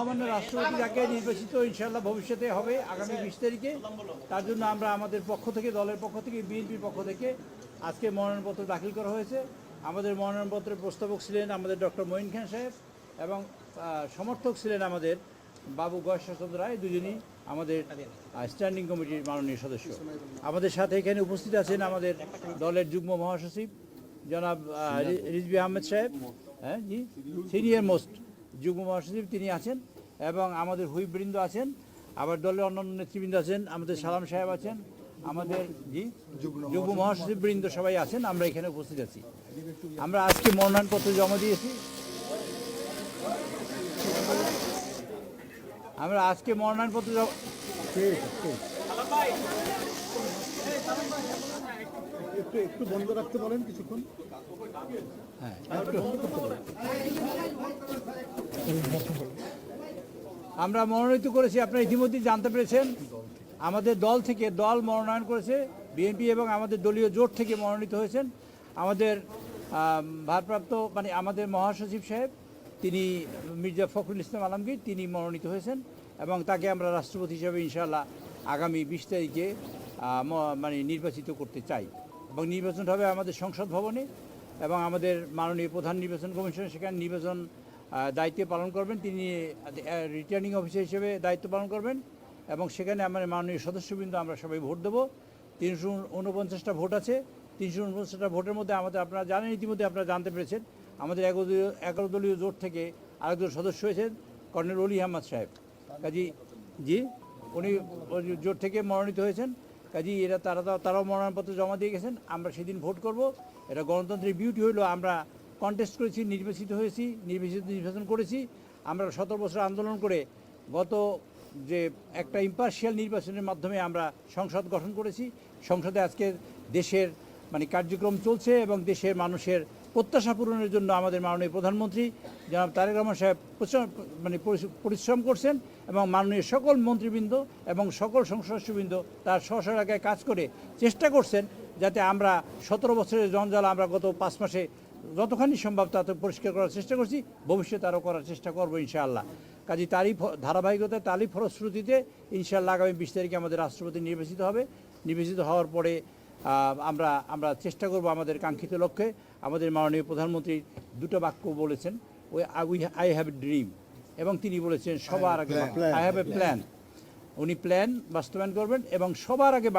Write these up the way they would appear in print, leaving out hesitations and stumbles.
আমাদের রাষ্ট্রপতি যাকে নির্বাচিত ইনশাআল্লাহ ভবিষ্যতে হবে আগামী 20 তারিখে, তার জন্য আমরা আমাদের পক্ষ থেকে, দলের পক্ষ থেকে, বিএনপির পক্ষ থেকে আজকে মনোনয়নপত্র দাখিল করা হয়েছে। আমাদের মনোনয়নপত্রের প্রস্তাবক ছিলেন আমাদের ডক্টর মঈন খান সাহেব এবং সমর্থক ছিলেন আমাদের বাবু গয়েশ্বরচন্দ্র রায়, দুজনই আমাদের স্ট্যান্ডিং কমিটির মাননীয় সদস্য। আমাদের সাথে এখানে উপস্থিত আছেন আমাদের দলের যুগ্ম মহাসচিব জনাব রিজভী আহমেদ সাহেব, হ্যাঁ জি, সিনিয়র মোস্ট যুগ্ম মহাসচিব তিনি আছেন, এবং আমাদের হুইপবৃন্দ আছেন, আবার দলের অন্যান্য নেতৃবৃন্দ আছেন, আমাদের সালাম সাহেব আছেন, আমাদের জি যুগ্ম মহাসচিব বৃন্দ সবাই আছেন। আমরা এখানে উপস্থিত আছি। আমরা আজকে মনোনয়নপত্র জমা দিয়েছি। আমরা আজকে মনোনয়নপত্র একটু বন্ধ রাখতে বলেন কিছুক্ষণ। হ্যাঁ, আমরা মনোনীত করেছি, আপনারা ইতিমধ্যেই জানতে পেরেছেন। আমাদের দল থেকে দল মনোনয়ন করেছে, বিএনপি এবং আমাদের দলীয় জোট থেকে মনোনীত হয়েছেন আমাদের ভারপ্রাপ্ত আমাদের মহাসচিব সাহেব, তিনি মির্জা ফখরুল ইসলাম আলমগীর, তিনি মনোনীত হয়েছেন এবং তাকে আমরা রাষ্ট্রপতি হিসাবে ইনশাআল্লাহ আগামী 20 তারিখে নির্বাচিত করতে চাই। এবং নির্বাচন হবে আমাদের সংসদ ভবনে, এবং আমাদের মাননীয় প্রধান নির্বাচন কমিশন সেখানে নির্বাচন দায়িত্ব পালন করবেন, তিনি রিটার্নিং অফিসার হিসেবে দায়িত্ব পালন করবেন, এবং সেখানে আমাদের মাননীয় সদস্যবৃন্দ আমরা সবাই ভোট দেবো। 349টা ভোট আছে। 349টা ভোটের মধ্যে আপনারা জানেন, ইতিমধ্যে আপনারা জানতে পেরেছেন, আমাদের 11 দলীয় জোট থেকে আরেকজন সদস্য হয়েছেন কর্নেল অলি আহমদ সাহেব, কাজী জি, উনি জোট থেকে মনোনীত হয়েছেন। কাজী তারাও মনোনয়নপত্র জমা দিয়ে গেছেন। আমরা সেদিন ভোট করব। এটা গণতন্ত্রের বিউটি হইল, আমরা কন্টেস্ট করেছি, নির্বাচন করেছি। আমরা 17 বছর আন্দোলন করে গত যে একটা ইম্পার্শিয়াল নির্বাচনের মাধ্যমে আমরা সংসদ গঠন করেছি। সংসদে আজকে দেশের কার্যক্রম চলছে এবং দেশের মানুষের প্রত্যাশা পূরণের জন্য আমাদের মাননীয় প্রধানমন্ত্রী জনাব তারেক রহমান সাহেব পরিশ্রম করছেন, এবং মাননীয় সকল মন্ত্রীবৃন্দ এবং সকল সংসদবৃন্দ তার স্ব এলাকায় কাজ করে চেষ্টা করছেন যাতে আমরা 17 বছরের জঞ্জাল আমরা গত 5 মাসে যতখানি সম্ভব তাতে পরিষ্কার করার চেষ্টা করছি, ভবিষ্যতে আরও করার চেষ্টা করবো ইনশাআল্লাহ। কাজে তারই ধারাবাহিকতায়, তারই ফলশ্রুতিতে ইনশাআল্লাহ আগামী 20 তারিখে আমাদের রাষ্ট্রপতি নির্বাচিত হবে। নির্বাচিত হওয়ার পরে আমরা চেষ্টা করব আমাদের কাঙ্ক্ষিত লক্ষ্যে। আমাদের মাননীয় প্রধানমন্ত্রী দুটো বাক্য বলেছেন, আই হ্যাভ এ ড্রিম, এবং তিনি বলেছেন সবার আগে আই হ্যাভ এ প্ল্যান। উনি প্ল্যান বাস্তবায়ন করবেন এবং সবার আগে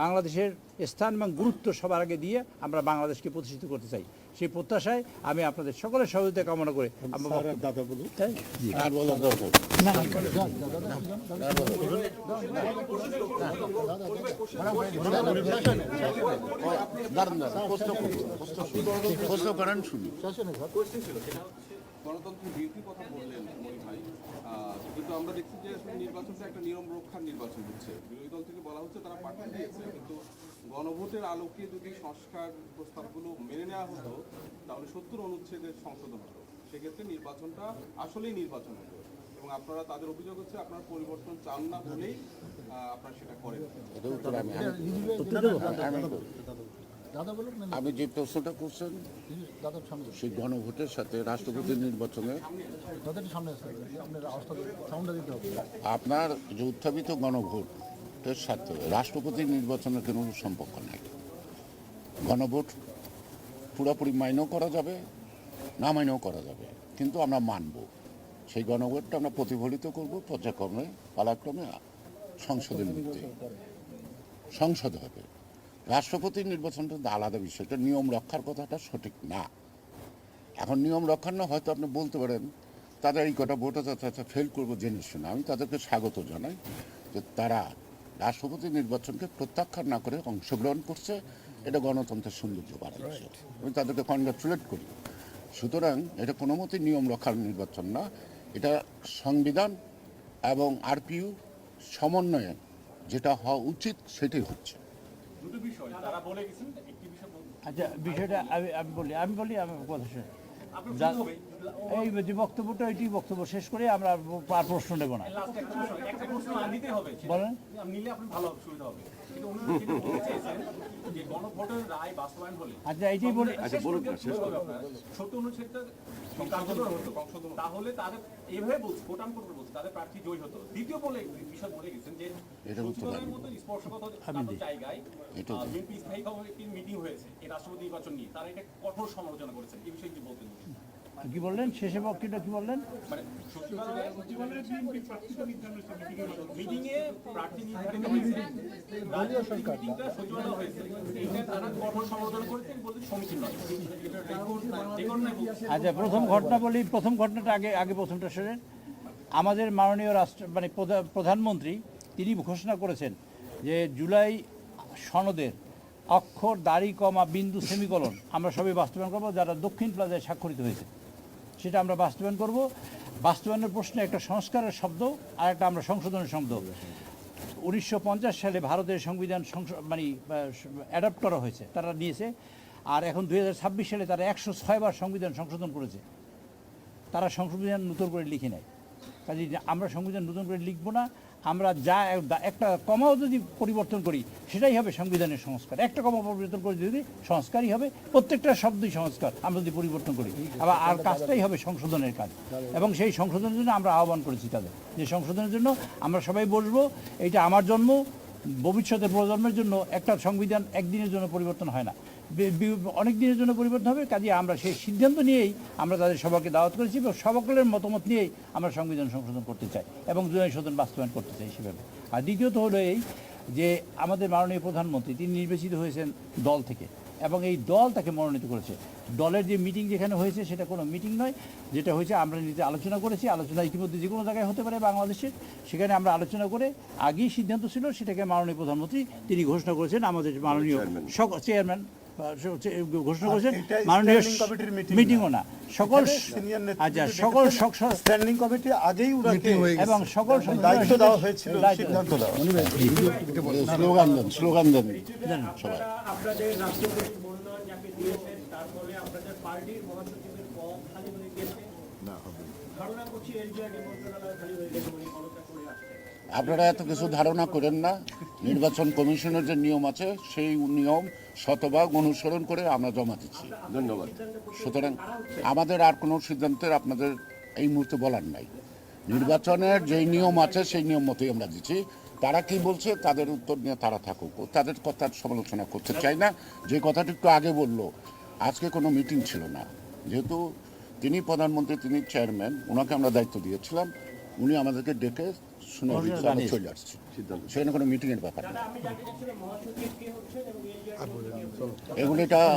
বাংলাদেশের স্থান এবং গুরুত্ব সবার আগে দিয়ে আমরা বাংলাদেশকে প্রতিষ্ঠিত করতে চাই। সেই প্রত্যাশায় আমি আপনাদের সকলের সহযোগিতা কামনা করে গণতন্ত্রের বিরোধীর কথা বললেন মনি ভাই, কিন্তু আমরা দেখছি যে নির্বাচনটা একটা নিয়ম রক্ষার নির্বাচন হচ্ছে। বিরোধী দল থেকে বলা হচ্ছে তারা প্রার্থী দিয়েছে, কিন্তু গণভোটের আলোকে যদি সংস্কার প্রস্তাবগুলো মেনে নেওয়া হতো তাহলে 70 অনুচ্ছেদের সংশোধন হতো, সেক্ষেত্রে নির্বাচনটা আসলেই নির্বাচন হতো। এবং আপনারা, তাদের অভিযোগ হচ্ছে আপনারা পরিবর্তন চান না বলেই আপনারা সেটা করেন। আমি যে প্রশ্নটা করছেন সেই গণভোটের সাথে রাষ্ট্রপতি নির্বাচনে আপনার যে উত্থাপিত গণভোটের সাথে রাষ্ট্রপতি নির্বাচনের কোনো সম্পর্ক নাই। গণভোট পুরোপুরি মাইনেও করা যাবে, না মাইনেও করা যাবে, কিন্তু আমরা মানব। সেই গণভোটটা আমরা প্রতিফলিত করব পর্যায়ক্রমে, পালাক্রমে সংসদের মধ্যে সংসদ হবে। রাষ্ট্রপতি নির্বাচনটা আলাদা বিষয়, এটা নিয়ম রক্ষার কথাটা সঠিক না। এখন নিয়ম রক্ষার না, হয়তো আপনি বলতে পারেন তাদের এই কটা ভোট আছে ফেল করবো জেনে শুনে। আমি তাদেরকে স্বাগত জানাই যে তারা রাষ্ট্রপতি নির্বাচনকে প্রত্যাখ্যান না করে অংশগ্রহণ করছে, এটা গণতন্ত্রের সৌন্দর্য বাড়াচ্ছে। আমি তাদেরকে কনগ্রাচুলেট করি। সুতরাং এটা কোনো মতেই নিয়ম রক্ষার নির্বাচন না, এটা সংবিধান এবং আরপিইউ সমন্বয়ে যেটা হওয়া উচিত সেটাই হচ্ছে। আচ্ছা, বিষয়টা আমি বলি আমার কথা শুনে এই যে বক্তব্যটা, এটি বক্তব্য শেষ করে আমরা আর প্রশ্ন নেব না। বলেন। যেটা উনি যেটা বলতে চেয়েছেন যে গণভোটের রায় বাস্তবায়ন হলে আচ্ছা এইটাই বলে ছোট অনুচ্ছেদটা কার্যকর হতো তাহলে তাদের এইভাবে বলছে ভোটান করবে বলছে তাদের প্রার্থী জয়ী হতো। দ্বিতীয় বলে বিষয় বলে গেছেন যে এটার উত্তর সচিবালয়ের মতো স্পর্শকাতর জায়গায় বিএনপি স্থায়ীভাবে একটি মিটিং হয়েছে এই রাষ্ট্রপতি নির্বাচন নিয়ে, তারা এটা কঠোর সমালোচনা করেছেন। এই বিষয়ে কি বলতেন? কি বললেন শেষে বক্তৃতা কি বললেন? মানে মিটিং এ প্রার্থী নির্ধারিত হয়েছে, দলীয় সরকার মিটিংটা সচিবালয় হয়েছে, এইটা তারা কঠোর সমালোচনা করেছেন, বলতে সমীচীন নয়। আচ্ছা প্রথম ঘটনাটা আগে প্রথমটা শুনেন। আমাদের মাননীয় মানে প্রধানমন্ত্রী তিনি ঘোষণা করেছেন যে জুলাই সনদের অক্ষর দাড়ি কমা বিন্দু সেমিকলন আমরা সবই বাস্তবায়ন করবো, যারা দক্ষিণ প্লাজায় স্বাক্ষরিত হয়েছে সেটা আমরা বাস্তবায়ন করব। বাস্তবায়নের প্রশ্নে একটা সংস্কারের শব্দ আর একটা আমরা সংশোধনের শব্দ। 1950 সালে ভারতের সংবিধান মানে অ্যাডাপ্ট করা হয়েছে, তারা নিয়েছে। আর এখন 2026 সালে তারা 106 বার সংবিধান সংশোধন করেছে। তারা সংবিধান নতুন করে লিখে নেয়। কাজে আমরা সংবিধান নতুন করে লিখবো না। আমরা যা একটা কমাও যদি পরিবর্তন করি সেটাই হবে সংবিধানের সংস্কার। একটা কমা পরিবর্তন করে যদি সংস্কারই হবে, প্রত্যেকটা শব্দই সংস্কার আমরা যদি পরিবর্তন করি। আবার আর কাজটাই হবে সংশোধনের কাজ, এবং সেই সংশোধনের জন্য আমরা আহ্বান করেছি তাদের যে সংশোধনের জন্য আমরা সবাই বসবো। এইটা আমার জন্ম, ভবিষ্যতের প্রজন্মের জন্য একটা সংবিধান একদিনের জন্য পরিবর্তন হয় না, অনেক দিনের জন্য পরিবর্তন হবে। কাজে আমরা সেই সিদ্ধান্ত নিয়েই আমরা তাদের সবাইকে দাওয়াত করেছি এবং সকলের মতামত নিয়েই আমরা সংবিধান সংশোধন করতে চাই এবং জুলাই সদন বাস্তবায়ন করতে চাই সেভাবে। আর দ্বিতীয়ত হলো এই যে আমাদের মাননীয় প্রধানমন্ত্রী তিনি নির্বাচিত হয়েছেন দল থেকে, এবং এই দল তাকে মনোনীত করেছে। দলের যে মিটিং যেখানে হয়েছে সেটা কোনো মিটিং নয়, যেটা হয়েছে আমরা নিজে আলোচনা করেছি। আলোচনা ইতিমধ্যে যে কোনো জায়গায় হতে পারে বাংলাদেশের, সেখানে আমরা আলোচনা করে আগেই সিদ্ধান্ত ছিল সেটাকে মাননীয় প্রধানমন্ত্রী তিনি ঘোষণা করেছেন। আমাদের মাননীয় চেয়ারম্যান ঘোষণা করেছেন, মাননীয় মিটিংও না সকল স্ট্যান্ডিং কমিটি আগেই এবং সকল দায়িত্ব দেওয়া হয়েছিল, সিদ্ধান্ত দেওয়া। স্লোগান দেন সবাই। আপনাদের রাষ্ট্রপতি মনোনয়ন যাকে দিয়েছেন তার ফলে আপনাদের পার্টির মহাসচিবের পদ খালি হয়ে গেছে ধারণা করছি এলজিআরডি মন্ত্রণালয় খালি হয়ে গেছে বলে পদটা করে আসছে। আপনারা এত কিছু ধারণা করেন না। নির্বাচন কমিশনের যে নিয়ম আছে সেই নিয়ম শতভাগ অনুসরণ করে আমরা জমা দিচ্ছি। ধন্যবাদ। সুতরাং আমাদের আর কোনো সিদ্ধান্তের আপনাদের এই মুহূর্তে বলার নাই। নির্বাচনের যেই নিয়ম আছে সেই নিয়ম মতোই আমরা দিচ্ছি। তারা কি বলছে তাদের উত্তর নিয়ে তারা থাকুক, তাদের কথার সমালোচনা করতে চাই না। যে কথাটি একটু আগে বললো, আজকে কোনো মিটিং ছিল না, যেহেতু তিনি প্রধানমন্ত্রী, তিনি চেয়ারম্যান, ওনাকে আমরা দায়িত্ব দিয়েছিলাম, উনি আমাদেরকে ডেকে শুনে চলে আসছে। সেখানে কোনো মিটিংয়ের ব্যাপার না। এগুলিটা